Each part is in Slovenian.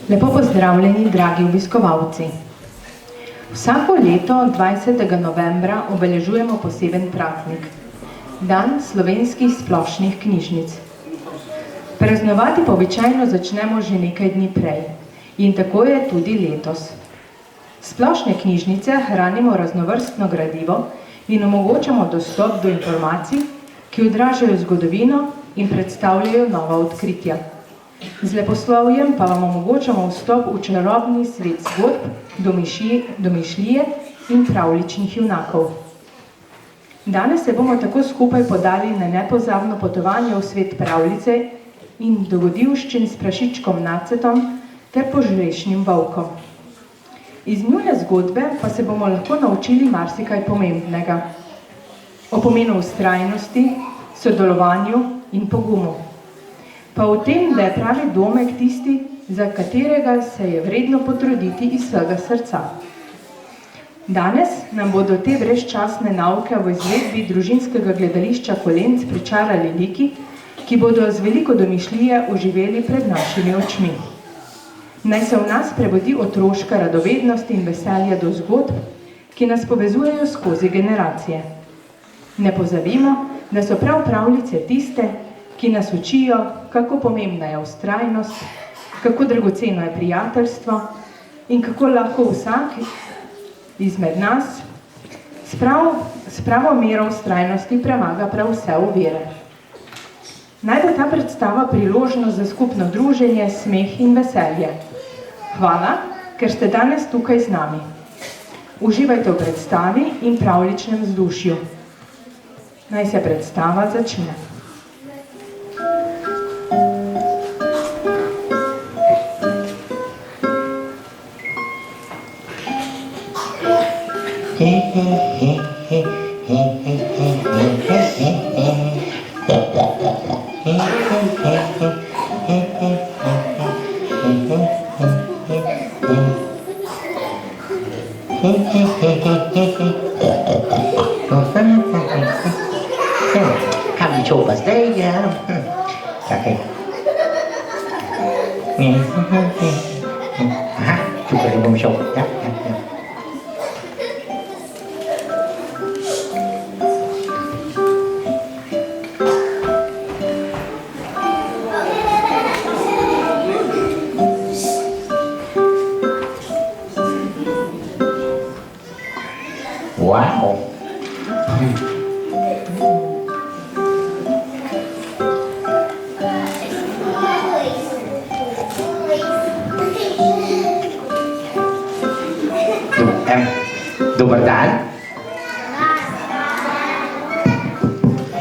Lepo pozdravljeni, dragi obiskovalci. Vsako leto 20. novembra obeležujemo poseben praznik, dan slovenskih splošnih knjižnic. Praznovati pa običajno začnemo že nekaj dni prej in tako je tudi letos. Splošne knjižnice hranimo raznovrstno gradivo in omogočamo dostop do informacij, ki odražajo zgodovino in predstavljajo nova odkritja. Z leposlovjem pa vam omogočamo vstop v čarobni svet zgodb, domišljije in pravljičnih junakov. Danes se bomo tako skupaj podali na nepozabno potovanje v svet pravljice in dogodivščin s prašičkom Nacetom ter požrešnim volkom. Iz njune zgodbe pa se bomo lahko naučili marsikaj pomembnega. O pomenu vztrajnosti, sodelovanju in pogumu. Pa v tem, da je pravi domek tisti, za katerega se je vredno potruditi iz vsega srca. Danes nam bodo te brezčasne nauke v izvedbi družinskega gledališča Kolenc pričarali liki, ki bodo z veliko domišljije oživeli pred našimi očmi. Naj se v nas prebudi otroška radovednost in veselje do zgodb, ki nas povezujejo skozi generacije. Ne pozabimo, da so prav pravljice tiste, ki nas učijo, kako pomembna je vztrajnost, kako dragoceno je prijateljstvo in kako lahko vsak izmed nas s pravo mero vztrajnosti premaga prav vse ovire. Naj bo ta predstava priložnost za skupno druženje, smeh in veselje. Hvala, ker ste danes tukaj z nami. Uživajte v predstavi in pravljičnem vzdušju. Naj se predstava začne. Kam bi šel pa zdaj, ja? Čakaj. Aha, tukaj bom šel, ja. Wow. Dobar dan.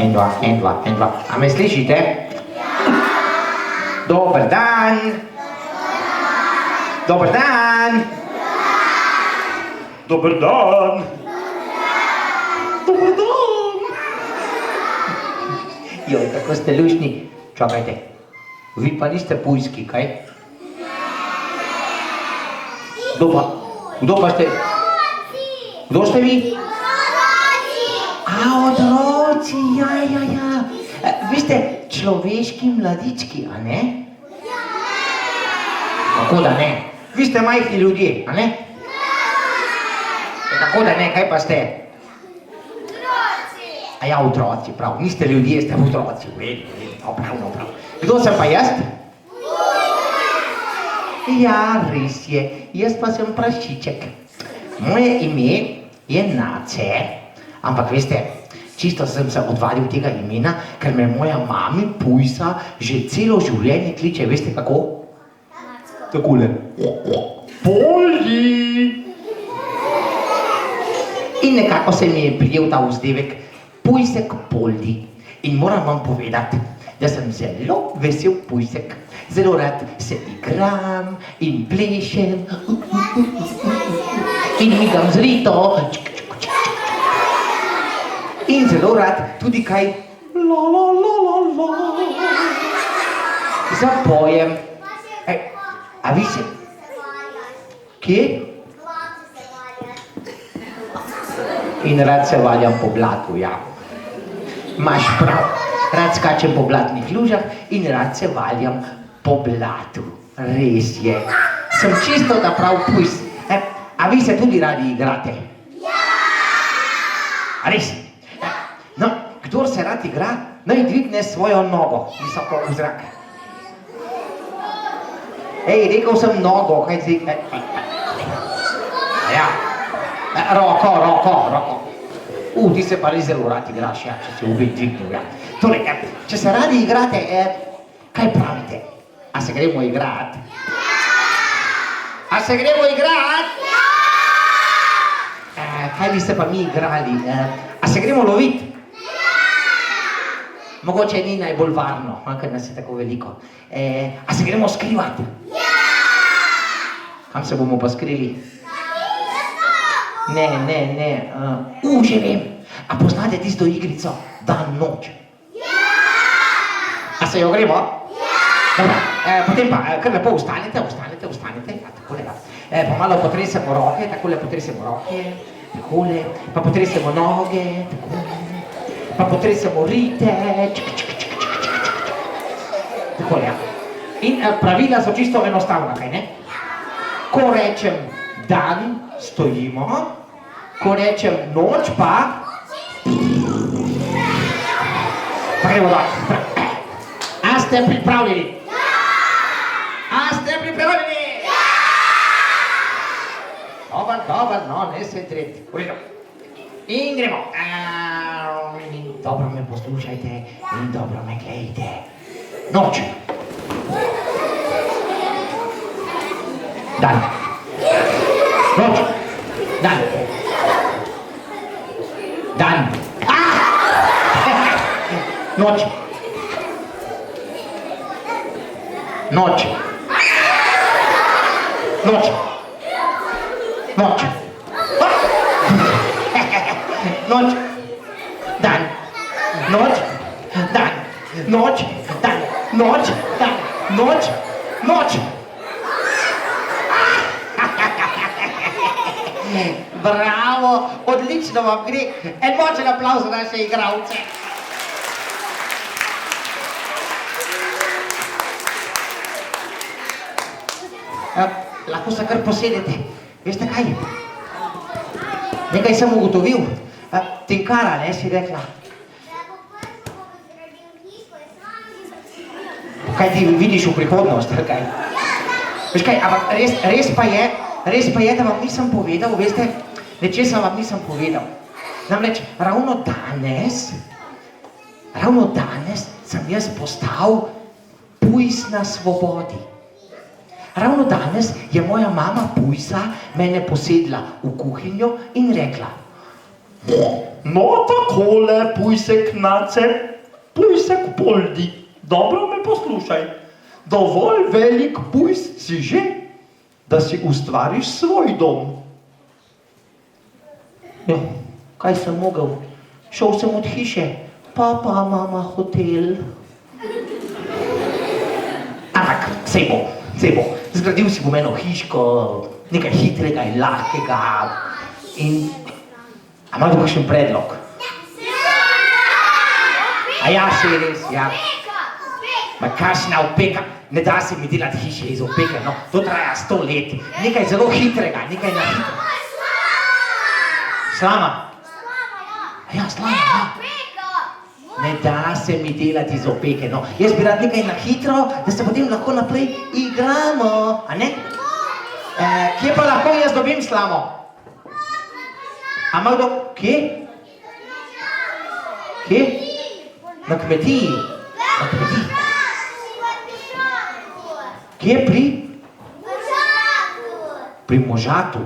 En, dva. A me slišite? Dobar dan. Dobar dan. Dobar dan. Dobar dan. Joj, kako ste lušni. Čakajte, vi pa niste pujski, kaj? Kdo pa ste? Kdo ste vi? Otroci, ja. Vi ste človeški mladički, a ne? Kako da ne? Vi ste majhni ljudje, a ne? Kako da ne, kaj pa ste? A ja, otroci, prav. Niste ljudje, ste otroci. Prav. Kdo sem pa jaz? Ja, res je. Jaz pa sem prašiček. Moje ime je Nace, ampak veste, čisto sem se odvalil tega imena, ker me moja mami Pujsa že celo življenje kliče, veste kako? Takole. Poldi! In nekako se mi je prijel ta vzdevek Pujsek Poldi. In moram vam povedati, da sem zelo vesel pujsek. Zelo rad se igram in plešem. In migam z Rito. In zelo rad tudi kaj zapojem. A vi se... Kje? In rad se valjam po blatu, ja. Imaš prav. Rad skačem po blatnih lužah in rad se valjam po blatu. Res je. sem čisto da prav pujs. A vi se tudi radi igrate? Ja! A res? No, kdor se rad igra, naj dvigne svojo nogo visoko v zrak. Ej, rekel sem nogo, kaj si... Ja. Roko. Ti se pa res zelo rad igraš, ja, če si obet dvignil, ja. Torej, če se radi igrate, kaj pravite? A se gremo igrat? A se gremo igrat? Kaj bi se pa mi igrali? A se gremo lovit? Mogoče ni najbolj varno, ker nas je tako veliko. A se gremo skrivat? Kam se bomo pa skrili? Ne. Že vem. A poznate tisto igrico Dan, noč? A se jo gremo? Dobro, potem pa kar lepo ustanete, ja, takole, ja. Pa malo potresemo roke, takole, pa potresemo noge, takole, pa potresemo rite, takole, ja. In pravila so čisto enostavna, kaj ne? Ko rečem dan, stojimo, ko rečem noč, pa gremo dol. A ste pripravljeni? A ste pripravljeni? Dobar, no, ne se tret. In gremo. Dobro me poslušajte in dobro me gledajte. Noč. Dan. Noč. Dan. Dan. Noč. Noč. Noč. Noč. Noč. Dan. Noč. Dan. Noč. Dan. Noč. Dan. Noč. Noč. Bravo, odlično vam gre. En močen aplavz za naše igralce. Lahko se kar posedete. Veste kaj? Nekaj sem ugotovil. Tinkara, ne, si rekla. Kaj ti vidiš v prihodnost, kaj? Veš kaj, ampak res pa je, da vam nisem povedal, veste, nečesa vam nisem povedal. Namreč, ravno danes sem jaz postal pujs na svobodi. Ravno danes je moja mama pujsa mene posedla v kuhinjo in rekla: No takole, pujsek Nace, pujsek Poldi, dobro me poslušaj. Dovolj velik pujs si že, da si ustvariš svoj dom. Ja, kaj sem mogel? Šel sem od hiše, papa, mama, hotel. Ampak, sej bo. Zgradil si bom eno hiško, nekaj hitrega in lahkega. In... A ima kdo kakšen predlog? A ja, sej res, ja. Ma kakšna opeka? Ne da se mi delati hiše iz opeke, no. To traja 100 let. Nekaj zelo hitrega, nekaj na hitro. Slama? Ja, slama, ja. Ne da se mi delati iz opeke, no. Jaz bi rad nekaj na hitro, da se potem lahko naprej igramo, a ne? Kje pa lahko jaz dobim slamo? A ima kdo? Kje? Kje? Na kmetiji. Na kmetiji. Kje pri? Pri možatu.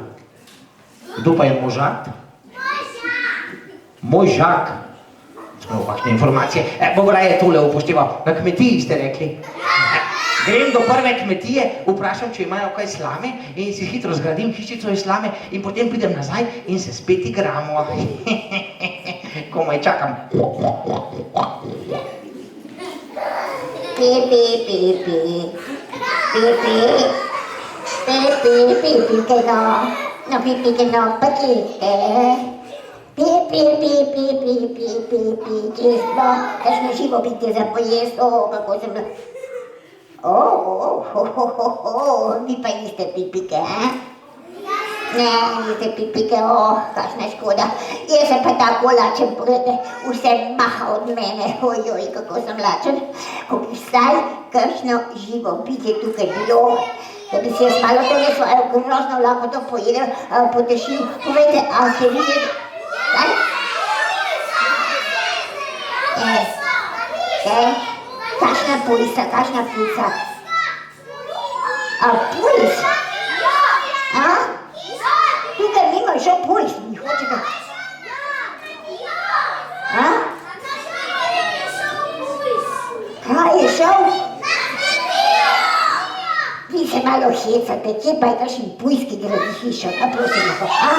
Kdo pa je možat? Moj žak. Kakšne informacije. Bom raje tole upošteval. Na kmetiji ste rekli. Grem do prve kmetije, vprašam, če imajo kaj slame in si hitro zgradim hišico iz slame in potem pridem nazaj in se spet igramo. Komaj čakam. Kakšno živo bitje za pojest, kako sem... Vi pa niste pipike, Ne, niste pipike, kakšna škoda. Jaz sem pa tako lačen, pogledajte, vse maha od mene, ojoj, kako sem lačen. Ko bi vsaj kakšno živo bitje tukaj bilo, da bi si jaz malo tole svojo grozno lakoto pojedel, potešil. Povejte, a ste videli? Kaj? Kakšna pujsa? A pujs? A? Tukaj mimo je šel pujs, mi hočete? A? Kaj je šel? Vi se malo hecate, kje pa je kakšen pujs, ki gradi hišo, a prosim, a?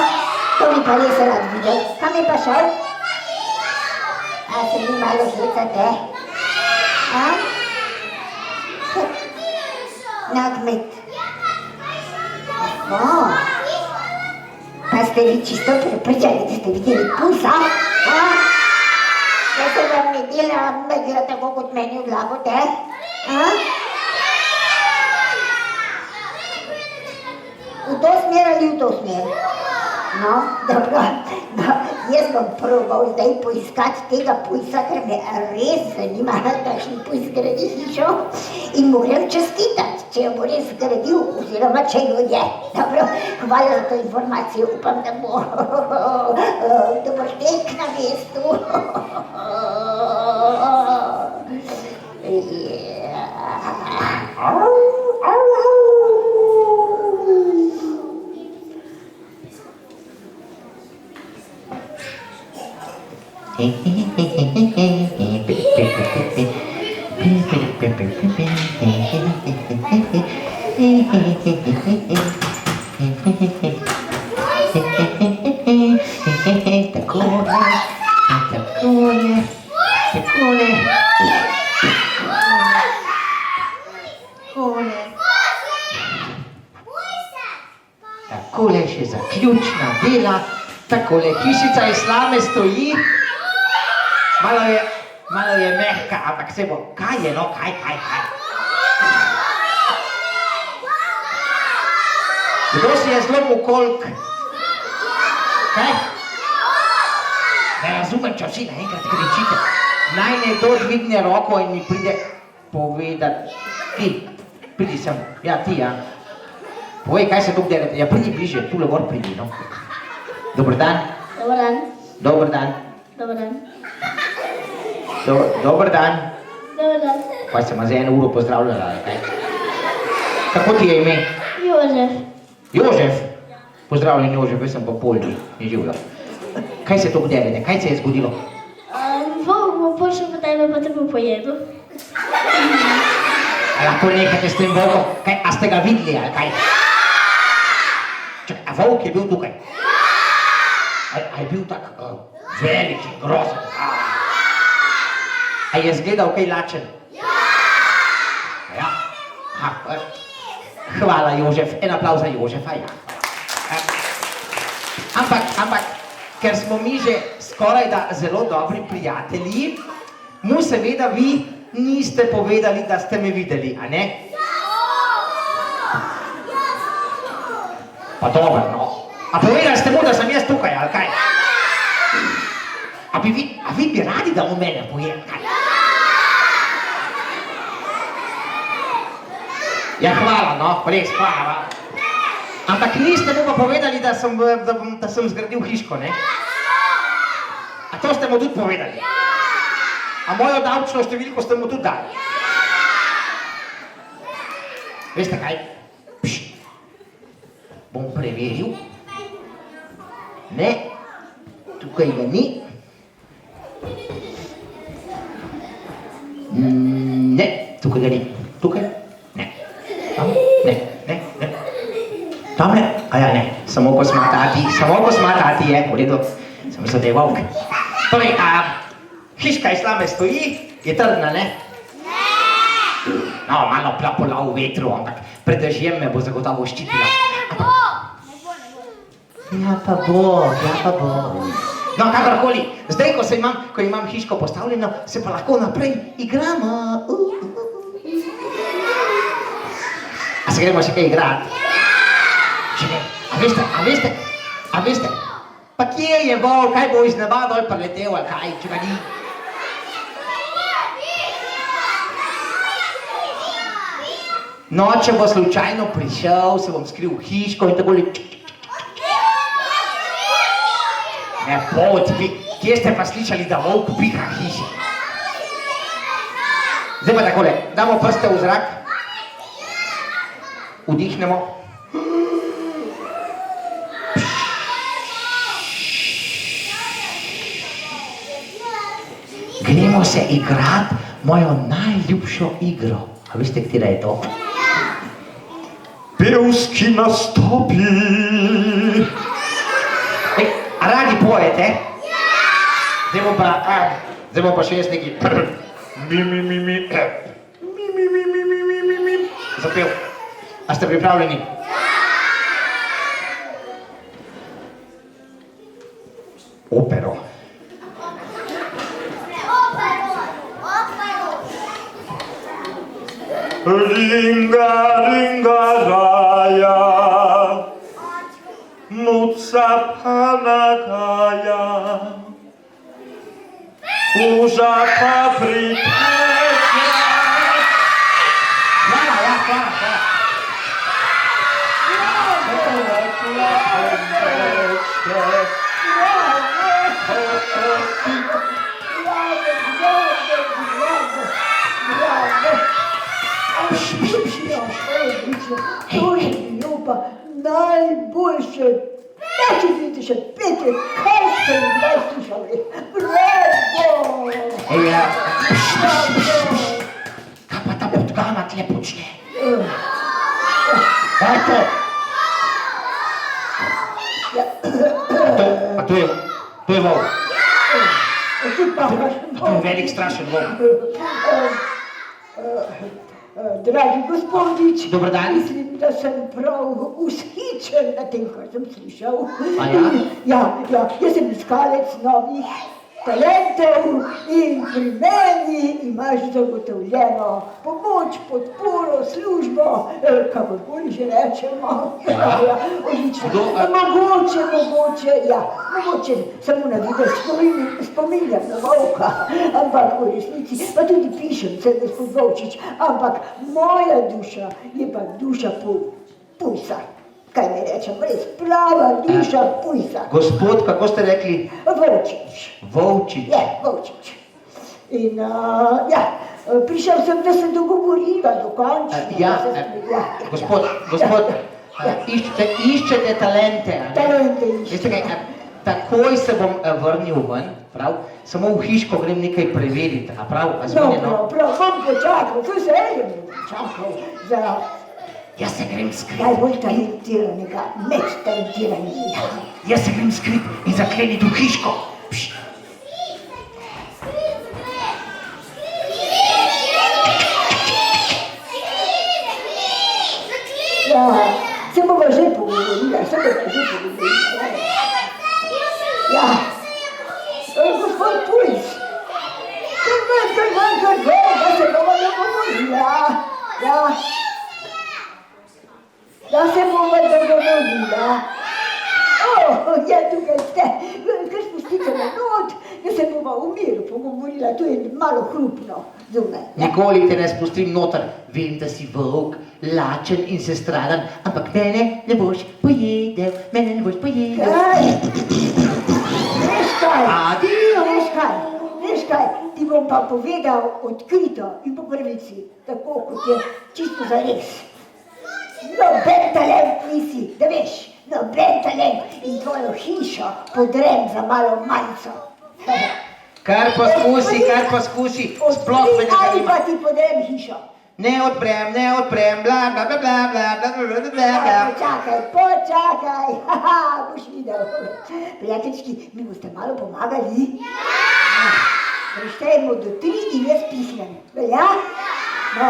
To mi pa res rad videl. Kam je pa šel? A se vi malo hecate? A? Na kmet. Pa ste vi čisto prepričani, da ste videli pujsa? Da se vam ne dela megra tako kot meni v glavo, te? V to smer ali v to smer? No, dobro, jaz bom probal zdaj poiskati tega pujsa, ker me res zanima, kakšen pujs gradi hišo in mu grem čestitati, če jo bo res gradil oziroma če jo je. Dobro, hvala za to informacijo, upam, da boš tek na mestu. Takole še zaključna dela, takole hišica iz slame stoji, malo je mehka, ampak se bo, kaj je, no, kaj? Kdo si je zlomil kolk? Kaj? Ne razumem, če vsi naenkrat kričite. Naj nekdo dvigne roko in mi pride povedati. Ti, pridi sem, ja, ti, ja. Povej, kaj se tukaj delate? Ja, pridi bliže, tule gor pridi, no. Dober dan. Dobar dan. Dober dan. Dobar dan. Dober dan. Dobar dan. Pa se ima za 1 uro pozdravljala, kaj? Kako ti je ime? Jožef. Jožef? Pozdravljen, Jožef, jaz sem pa Poldi, in življa. Kaj se tukaj delate? Kaj se je zgodilo? Volk bo prišel po tebe, pa te bo pojedel. A lahko nehate s tem volkom? Kaj, a ste ga videli, ali kaj? Čakaj, a volk je bil tukaj? A je bil tak velik in grozen? A je zgledal kaj lačen? Ja. Hvala, Jožef. En aplavz za Jožefa, ja. Ampak, ker smo mi že skorajda zelo dobri prijatelji, mu seveda vi niste povedali, da ste me videli, a ne? Pa dobro, no. A povedali ste mu, da sem jaz tukaj, ali kaj? A vi bi radi, da mu mene pojem, kaj? Ja, hvala, no, res, hvala. Ampak niste mu pa povedali, da sem zgradil hiško, ne? A to ste mu tudi povedali? A mojo davčno številko ste mu tudi dali? Veste kaj? Bom preveril. Ne, tukaj ga ni. Ne, tukaj ga ni. Tukaj? Ne. Tam? Ne. Tamle? A ja, ne. Samo kosmatati je, v redu. Sem mislil, da je volk. Torej, hiška iz slame stoji, je trdna, ne? No, malo plapola v vetru, ampak pred dežjem me bo zagotovo ščitila. Ja pa bo. No, kakorkoli, zdaj, ko imam hiško postavljeno, se pa lahko naprej igramo. se gremo še kaj igrati? Čekaj, a veste, pa kje je vol, kaj bo iz neba dol preletel, ali kaj, če ga ni? No, če bo slučajno prišel, se bom skril v hiško in tako le... Ne, poti, kje ste pa slišali, da volk piha hiše? Zdaj pa takole, damo prste v zrak, vdihnemo. Gremo se igrat mojo najljubšo igro. A veste, katera je to? Pevski nastopi. A radi pojete? Zdaj bom pa še jaz neki zapel. A ste pripravljeni? Opero. Ringa, ringa, raja, nuca pana kaja, kurza paprika. To je bilo pa najboljše, če vidite še petje, kaj ste jim kdaj slišali. Bravo! Kaj pa ta podgana tle počne? Kaj to? A to je volk. To je velik strašen volk. Dragi gospodič, Dober dan. mislim, da sem prav vzhičen na tem, kar sem slišal. A ja? Ja, jaz sem iskalec novih talentov in pri meni imaš zagotovljeno pomoč, podporo, službo, kakorkoli že rečemo. Ja, odlično. Mogoče samo na videz spominjam na volka, ampak v resnici pa tudi pišem se, gospod Volčič, ampak moja duša je pa duša pujsa. Kaj mi rečem, res prava duša pujsa. Gospod, kako ste rekli? Volčič. Volčič. Ja, Volčič. In prišel sem, da se dogovorila dokončno. Gospod, iščete talente. Talente iščete. Veste kaj, takoj se bom vrnil ven, prav? Samo v hiško grem nekaj preveriti, a prav? Prav, bom počakal, to se je počakal za Jaz se grem skrit. najbolj talentiranega med talentiranimi. Jaz se grem skrit in zakleniti v hiško. Pš. Ja, se bova že pogovorila, Ja, gospod Pujs, kar da se bova dogovorila. Da se bova dogovorila. Ja, tukaj ste, kar spustite na not, da se bova v miru pogovorila, tu je malo hrupno zunaj. Nikoli te ne spustim noter, vem, da si volk, lačen in sestradan, ampak mene ne boš pojedel. Adijo. Veš kaj, ti bom pa povedal odkrito in po prvici, tako kot je čisto zares. Noben talent nisi, da veš, noben talent in tvojo hišo podrem za malo manjco. Kar poskusi, sploh me ne Ali zanima. pa ti podrem hišo. Ne odprem, bla, bla, bla, bla, bla, bla, bla, bla, bla. Počakaj, boš videl. Prijateljčki, mi boste malo pomagali? Preštejmo do 3 in jaz pisnem, velja? No,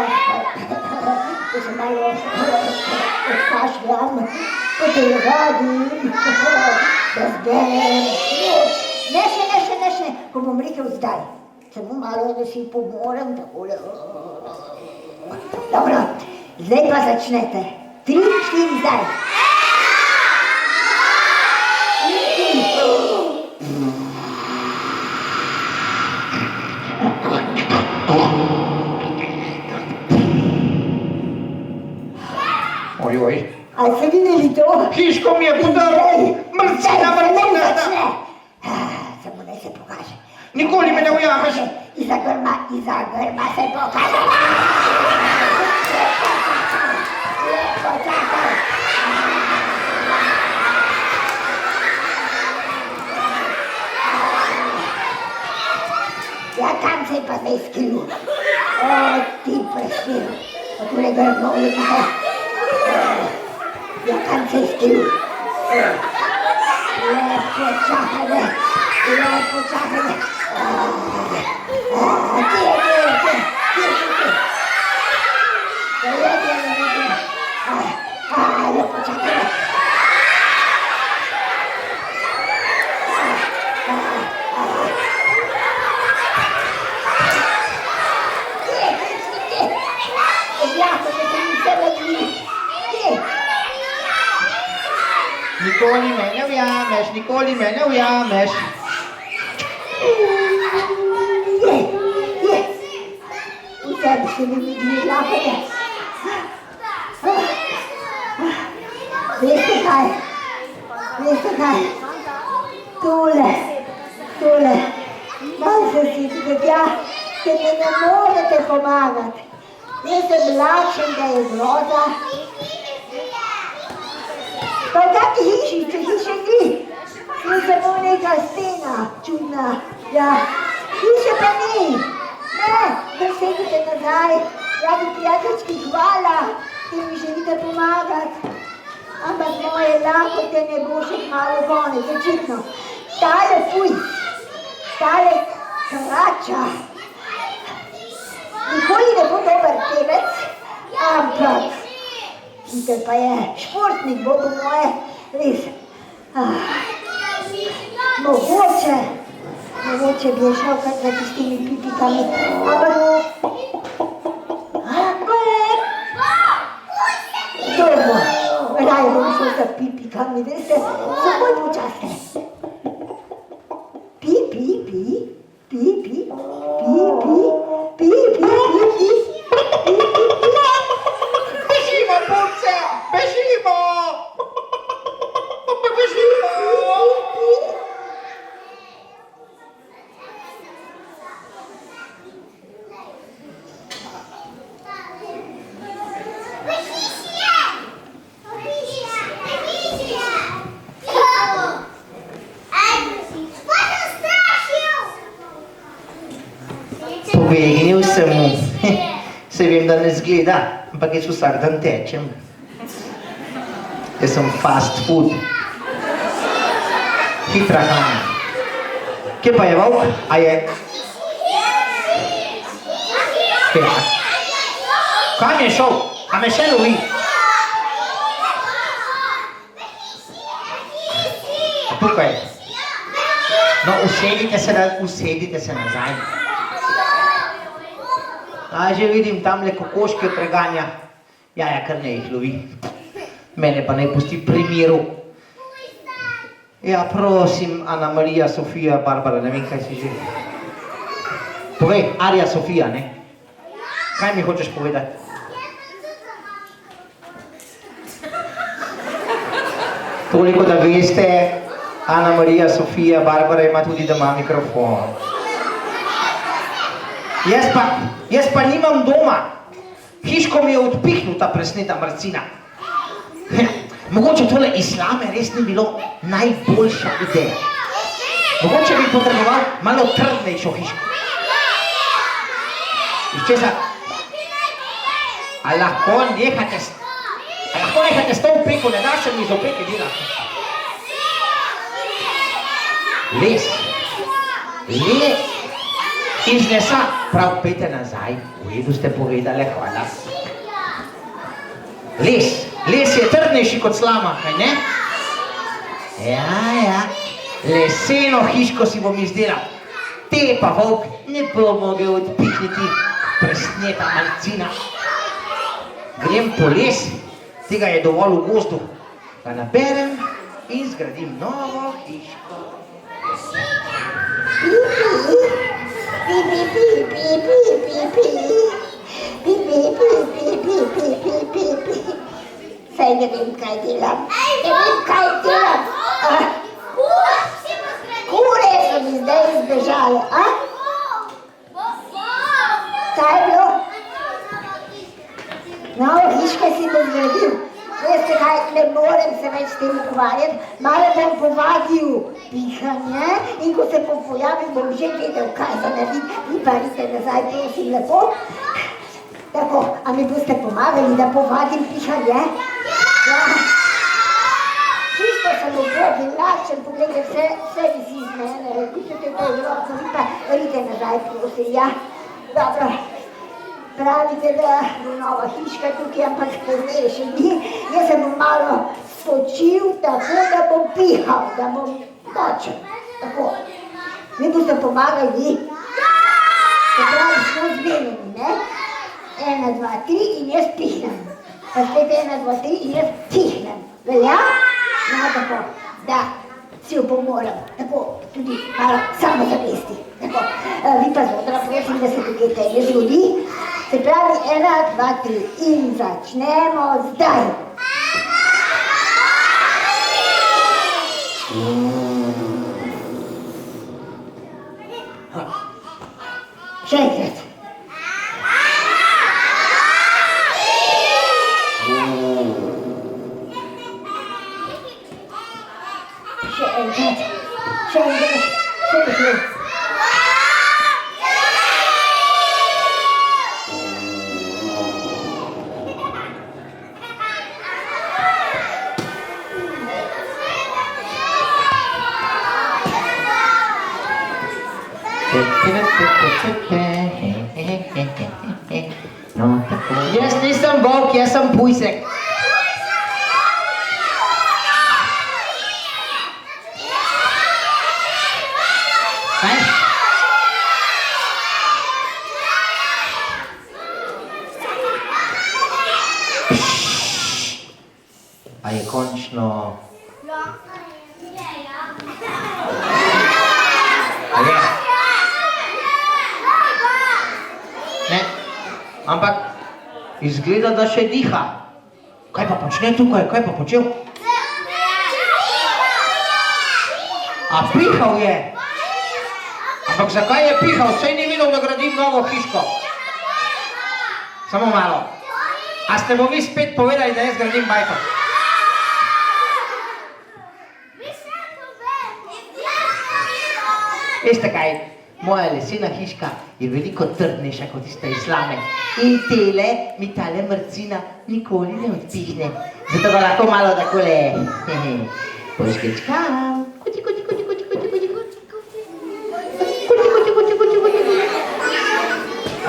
da se malo odkašljam, potelovadim, da zberem moč. Ne še, ko bom rekel zdaj. Samo malo, da si pomorem, takole. Dobro, zdaj pa začnete. 3, 4, zdaj. Ojoj. A ste videli to? Hiško mi je podaril. Mrcina, mrcina. Samo naj se pokaže. Nikoli me ne ujameš. Iza grma se pokaže. Lepo čakaj. Ja, kam se je pa zdaj skril? O, ti preštil. O, tule grmo je tukaj. Ja, kam se je skril? Lepo čakaj. Lepo čakaj. Nikoli me ne ujameš, nikoli me ne ujameš. V tebi se mi vidi lapete. Veste kaj? Tole. Malo se sitite tja, ker mi ne morete pomagati. Jaz sem lačen, da je groza. Pa v taki hiši, če hiše ni, je samo neka stena, čudna. Ja, hiše pa ni. Ne, da sedite nazaj, radi prijateljski hvala, ki mi želite pomagati. Ampak moje lakote ne bo še malo konec, očitno. Tale krača. Nikoli ne bo dober pevec, ampak Peter pa je športnik, bo po moje res. Mogoče bi je šel kar za tistimi pipikami, ampak... Dobro, raje bom šel za pipikami, veste, so bolj počasne. Bežimo, punce, bežimo! Pobegnil sem mu. Se vem, da ne zgleda, ampak jaz vsak dan tečem. Jaz sem fast food. Hitra hrana. Kje pa je volk? A je... Kje? Kam je šel? A me še lovi? Tukaj. No, usedite se nazaj. A že vidim, tamle kokoške preganja. Ja, kar ne jih lovi. Mene pa naj pusti pri miru. Ja, prosim, Ana Marija, Sofija, Barbara, ne vem, kaj si že. Povej, Arja, Sofija, ne? Kaj mi hočeš povedati? Toliko, da veste, Ana Marija, Sofija, Barbara ima tudi doma mikrofon. Jaz pa nimam doma. Hiško mi je odpihnil ta presneta mrcina. Mogoče tole islame res ni bilo najboljša ideja. Mogoče bi potreboval malo trdnejšo hiško. Iz česa? A lahko nehate s to opeko, ne da se mi iz opeke delati. Les. Iz lesa, prav pejte nazaj, v redu ste povedali, hvala. Les je trdnejši kot slama, kaj ne? Ja, leseno hiško si bom izdelal. Te pa volk ne bo mogel odpihniti presneta malcina. Grem po les tega je dovolj v gozdu. Ga naberem in zgradim novo hiško. Saj ne vem, kaj delam. Ne vem, kaj delam. Kure so mi zdaj izbežale, a? Kaj je bilo? Novo hiško si bom zgradil. Veste kaj, ne morem se več s tem ukvarjati, malo bom povadil pihanje in ko se bom pojavil, bom že vedel, kaj za narediti. Vi pa idite nazaj, prosim, lepo. Tako, a mi boste pomagali, da povadim pihanje? Ja. Čisto sem ubogi, lačen, pogledaj, vse visi iz mene, vidite to Evropo, vi pa idite nazaj, prosim, ja. Dobro. Pravite, da bo nova hiška tukaj, ampak pozneje še ni. Jaz se bom malo spočil, tako da bom pihal, da bom močen. Tako. Mi boste pomagali. Se pravi, smo zmenjeni, ne? 1, 2, 3 in jaz pihnem. Pa spet 1, 2, 3 in jaz pihnem. Velja? No, tako, da si jo pomoram. Tako, tudi malo samozavesti. Tako, vi pa zodra, prosim, da se tukaj kaj ne zgodi. Se pravi, 1, 2, 3 in začnemo zdaj. Še enkrat. Še enkrat. Še enkrat. Še enkrat. Jaz nisem volk, jaz sem pujsek. Kaj? A je končno... A je? Ne, ampak izgleda, da še diha. Kaj pa počne tukaj? Kaj pa počel? A pihal je? Ampak zakaj je pihal? Saj ni videl, da gradim novo hiško. Samo malo. A ste mu vi spet povedali, da jaz gradim bajko? Veste kaj? Moja lesena hiška je veliko trdnejša kot tista iz slame. In tele mi tale mrcina nikoli ne odpihne. Zato ga lahko malo takole poškečkam. Kuti, kuti, kuti, kuti, kuti, kuti, kuti. Kuti, kuti, kuti, kuti, kuti, kuti.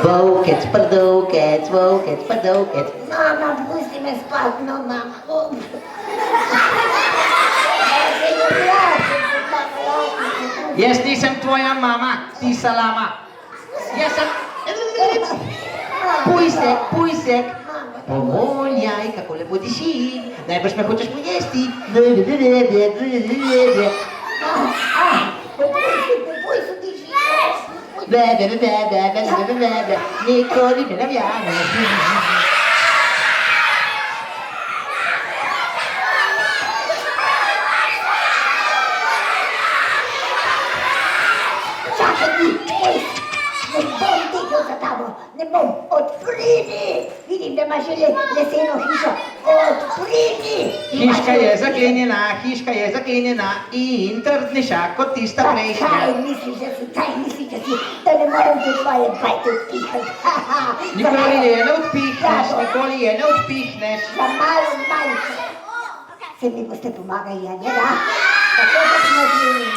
Volkec, prdovkec, volkec, prdovkec. Mama, pusti me spat, no mama. Jaz nisem tvoja mama, ti salama. Jaz sem... Pujsek, pujsek. Pomonjaj, kako lepo diši. Najbrž me hočeš pojesti. Pujsu diši. Nikoli me ne verjameš. Ne bom tekel za tabo, ne bom, odprini! Vidim, da imaš že leseno hišo, odprini! Hiška je zaklenjena in trdnejša kot tista prejšnja. Kaj misliš, da si, da ne morem te tvoje bajte odpihati? Nikoli je ne odpihneš. Za malo manjše. Se mi boste pomagali, a ne da? Tako da smo zmenili,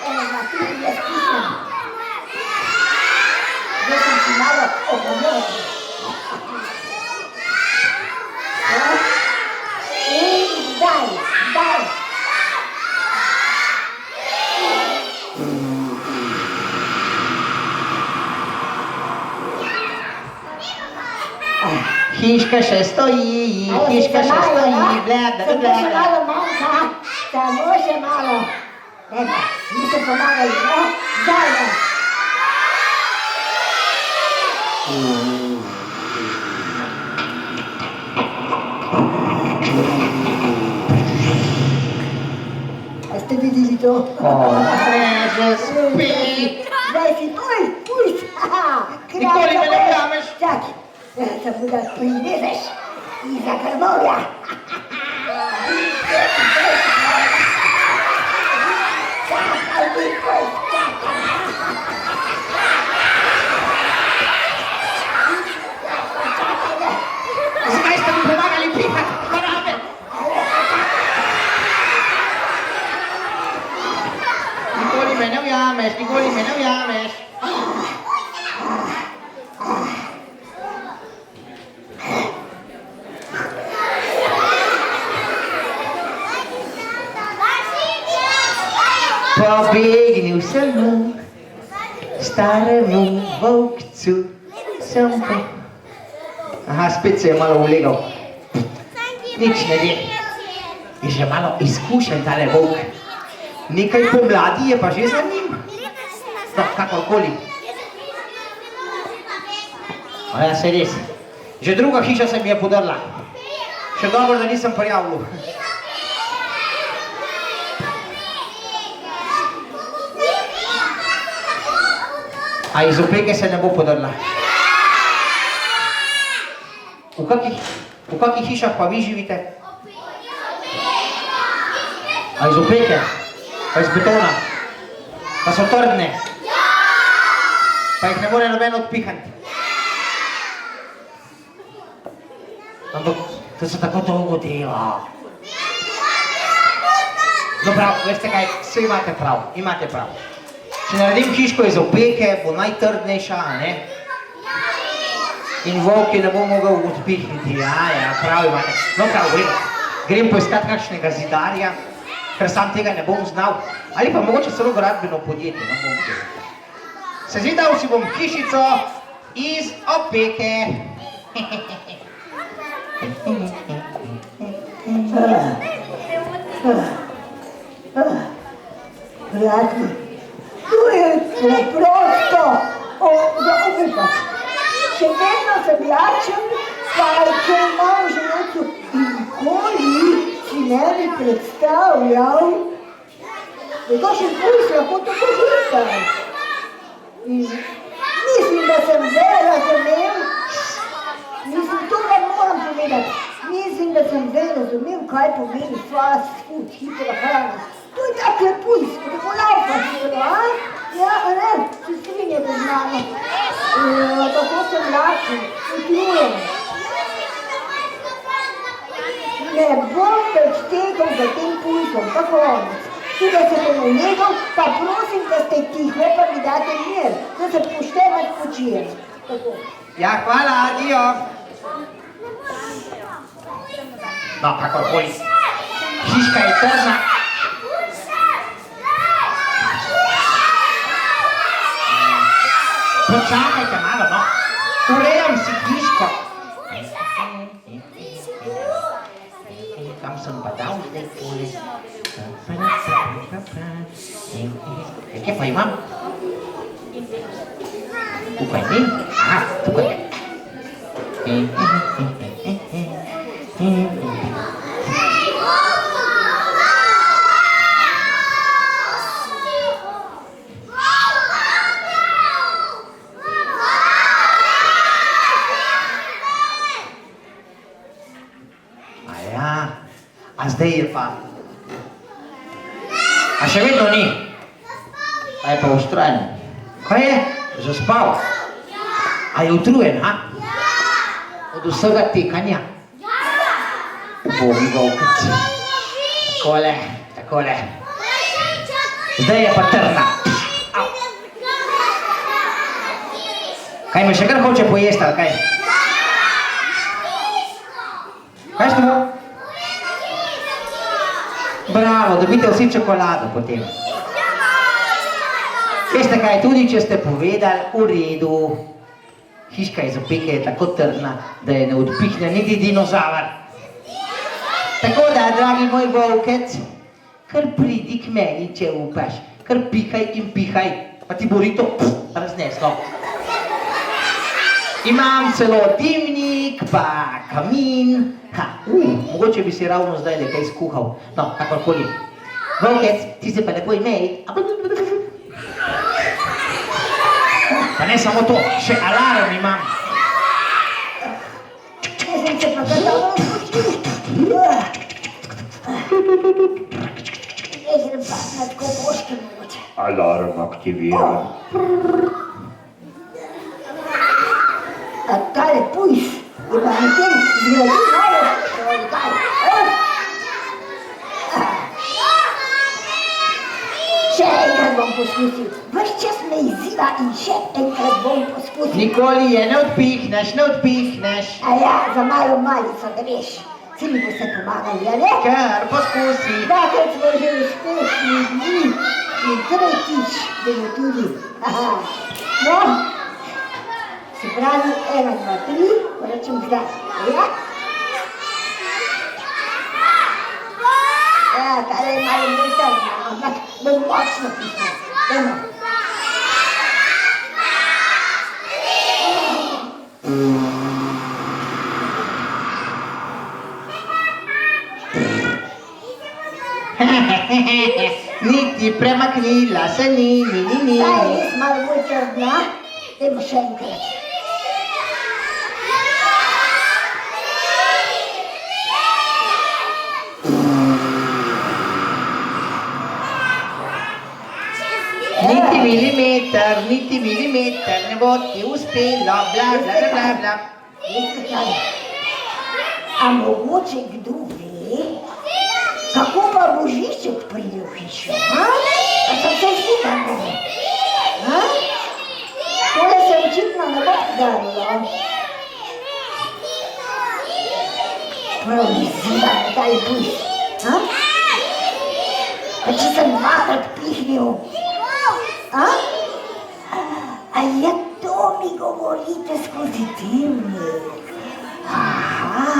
1, 2, 3, jaz pihnem. Jaz sem si malo opomoral. In zdaj. Hiška še stoji, hiška še stoji, bleda, Samo še bleda. malo manjka, samo še malo. Evo, mi se pomagali, ne? Zdaj, ne? A ste videli to? Ne, že spi. Zdaj si puj, Nikoli me ne ujameš. Čakaj, samo da prilezeš iza grmovja. Čakaj, Nikoj, čakaj. Zakaj ste mi pomagali pihati? Barabe. Nikoli me ne ujameš, nikoli me ne ujameš. Pobegnil sem staremu volkcu, sem pa... Aha, spet se je malo ulegal. Nič ne de. Je že malo izkušen tale volk. Nekaj pomladi je pa že za njim. No, kakorkoli. A ja, saj res. Že druga hiša se mi je podrla. Še dobro, da nisem prijavil. A iz opeke se ne bo podrla. V kakih hišah pa vi živite? A iz opeke? Pa iz betona? Pa so trdne? Pa jih ne more noben odpihati? Ampak to se tako dolgo dela. No prav, veste kaj, vse imate prav, imate prav. Če naredim hiško iz opeke, bo najtrdnejša, a ne? In volk je ne bo mogel odpihniti, ja, prav imate. No prav, grem poiskat kakšnega zidarja, ker sam tega ne bom znal. Ali pa mogoče celo gradbeno podjetje, no bom tega. Sezidal si bom hišico iz opeke. Prijatelji, to je preprosto za upati. Še vedno sem lačen, kaj če imam v življenju in nikoli si ne bi predstavljal, da je to še pulj lahko to poživaj. In mislim, da sem zdaj razumel, to ne moram povedati, mislim, da sem zdaj razumel, kaj pomeni fast food, hitra hrana. To je tak lepujs, ko tako laufaš, a? Ja, a ne, se strinjate z mano. Tako sem lačen, utrujen. Ne bom več tegal za tem pulsom, tako konec. Tudi se bom ulegel, pa prosim, da ste tiho, pa mi date mir, da se pošteno odpočijem. Tako. Ja, hvala, adijo. No, kakorkoli. Hiška je trdna. Počakajte malo, no. Urejam si hiško. Kam sem pa dal zdaj tole? Kje pa imam? Tukaj ni? Aha, tukaj je. A zdaj je pa. A še vedno ni. A je pa ustrajen. Kaj je? Zaspal. A je utrujen, a? Od vsega tekanja. Bogi volkec. Takole, takole. Zdaj je pa trdna. Kaj me še kar hoče pojesti, ali kaj? Kaj ste mu? Bravo, dobite vsi čokolado potem. Veste kaj, tudi če ste povedali, v redu. Hiška iz opeke je tako trdna, da je ne odpihne niti dinozaver. Tako da, dragi moj volkec, kar pridi k meni, če upaš. Kar pihaj in pihaj, pa ti bo rito razneslo. Imam celo dimnik, pa kamin. Mogoče bi si ravno zdaj kaj skuhal. No, kakorkoli. Volkec, ti se pa lepo imej. Pa ne samo to, še alarm imam. Jaz sem se pa kar dobro spočil. Jaz sem pa na kokoški mogoče. Alarm aktiviran. A tale pujs je pa na tem zgradil novo šolkaj. Še enkrat bom poskusil. Ves čas me izziva in še enkrat bom poskusil. Nikoli je ne odpihneš, ne odpihneš. A ja, za malo malico greš. Vsi mi boste pomagali, a ne? Kar poskusi. Dvakrat smo že uspešni dni in tretjič bomo tudi. Aha. No, se pravi 1, 2, 3, rečem zdaj. Ja? Ja, tale je malo bolj trdna, ampak bom močno pihnil. Dajmo. Niti premaknila se ni. Ta je res malo bolj trdna. Dajmo še enkrat. Niti milimeter, ne bo ti uspelo, bla, bla, bla, bla, bla. Veste kaj? A mogoče kdo ve, kako pa Božiček pride v hišo, ha? Pa sem se vsi tam ne. Ha? Tole se očitno ne bo podarilo. Prav izziva me taj pujs, ha? Pa če sem dvakrat pihnil, ha? A je to mi govorite skozi dimnik? Aha.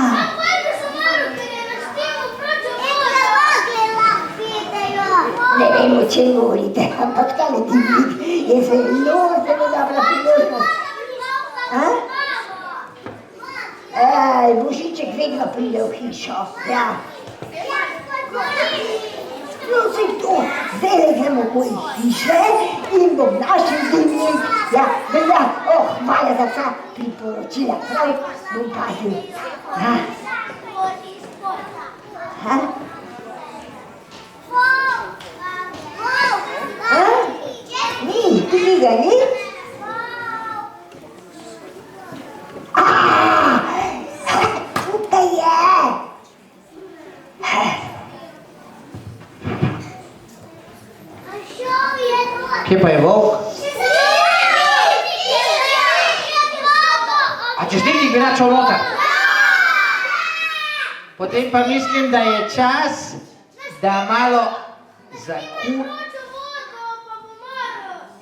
Ne vem, o čem govorite, ampak tale dimnik je zelo dobra priložnost. Božiček vedno pride v hišo, ja. No, vse to, zdaj gremo v hiše in bom našel dimnik. Ja, velja, hvala za vsa priporočila, prav bom pazil. Ni, tudi ga ni? Tukaj je! Kje pa je volk? A češ ti bi račal noter? Potem pa mislim, da je čas, da malo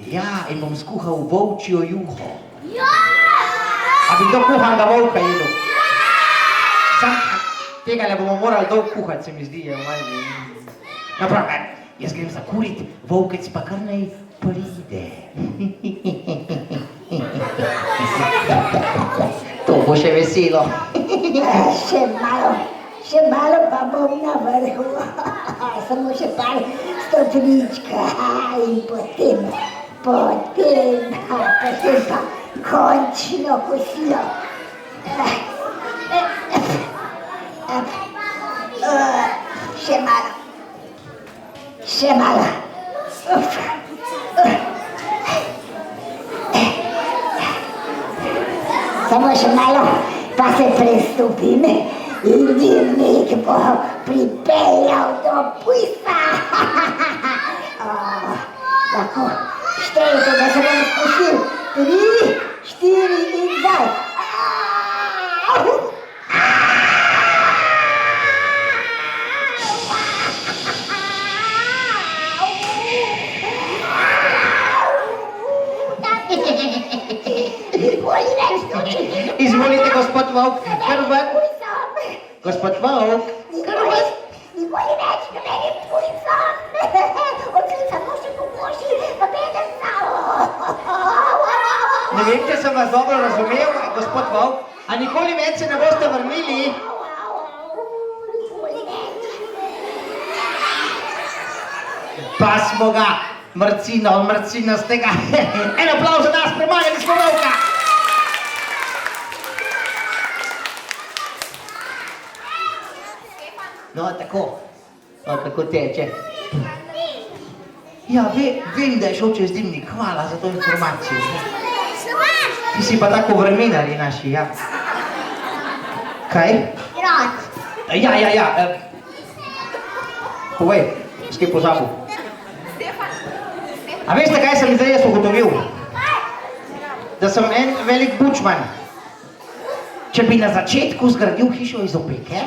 Ja, in bom skuhal volčjo juho. A bi kdo kuhanega volka jedel? Sam tega ne bomo morali dolgo kuhati, se mi zdi, je malo. Naprav, jaz grem zakurit, volkec pa kar naj pride. To bo še veselo. Še malo pa bom na vrhu. Samo še par stopnička in potem pa končno kosilo. Še malo. Samo še malo, pa se prestopim in dimnik bo pripeljal do pujsa. Lahko štejete, da se bom spustil. 3, 4 in zdaj. Nikoli več Volk, kar ven. Tvoj sam. Gospod Volk, kar ven. Nikoli več ne menim tvoj sam. Odslej samo še pokoši, pa bedem samo. Ne vem, če sem vas dobro razumel, gospod Volk, a nikoli več se ne boste vrnili? Nikoli več. Pa smo ga, mrcinastega. En aplavz za nas, premagali smo Volka. No, tako, kako teče. Ja, vem, da je šel čez dimnik, hvala za to informacijo. Ti si pa tako vremenari naši, ja. Kaj? Rad. Ja. Povej, s kaj pozabil? A veste, kaj sem zdaj jaz ugotovil? Da sem en velik bučman. Če bi na začetku zgradil hišo iz opeke,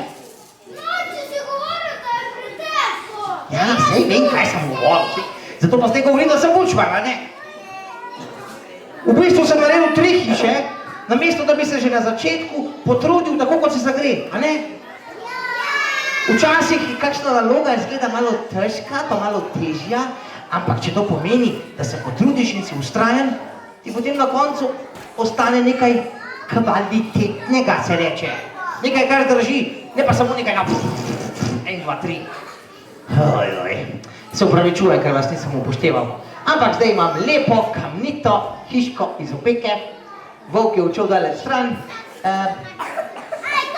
ja, sej vem, kaj sem govoril, zato pa zdaj govorim, da sem bučman, a ne? V bistvu sem naredil 3 hiše, namesto da bi se že na začetku potrudil tako, kot se zagre, a ne? Včasih kakšna naloga izgleda malo težka, pa malo težja, ampak če to pomeni, da se potrudiš in si vztrajen, ti potem na koncu ostane nekaj kvalitetnega, se reče. Nekaj, kar drži, ne pa samo nekaj na 1, 2, 3. Se upravičujem, ker vas nisem upošteval. Ampak zdaj imam lepo, kamnito hiško iz opeke. Volk je odšel daleč stran.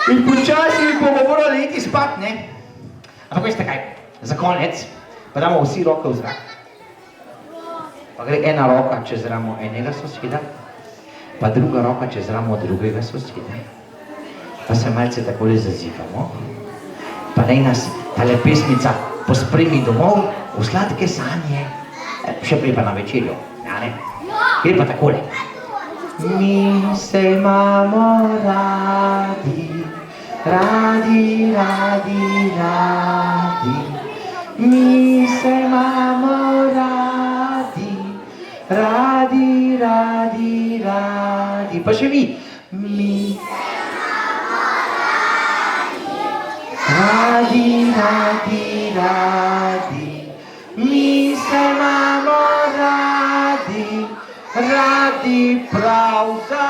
In počasi bomo morali iti spat, ne? Ampak veste kaj, za konec pa damo vsi roke v zrak. Pa gre ena roka čez ramo enega soseda, pa druga roka čez ramo drugega soseda. Pa se malce takole zazivamo. Pa naj nas tale pesmica pospremi domov v sladke sanje, še prej pa na večerjo, ja ne? Gre pa takole. Mi se imamo radi, radi, radi, radi. Mi se imamo radi, radi, radi, radi. Pa še vi. Mi radi, radi, radi, mi se imamo radi, radi prav za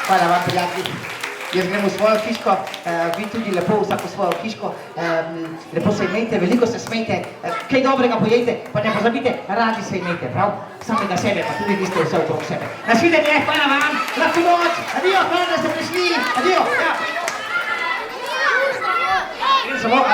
Hvala vam, prijatelji. Jaz grem v svojo hiško, vi tudi lepo vsako svojo hiško, lepo se imejte, veliko se smejte, kaj dobrega pojejte, pa ne pozabite, radi se imejte, prav? Samega sebe, pa tudi niste vse okrog sebe. Nasvidenje, hvala vam, lahko noč, adijo, hvala, da ste prišli, adijo, ja.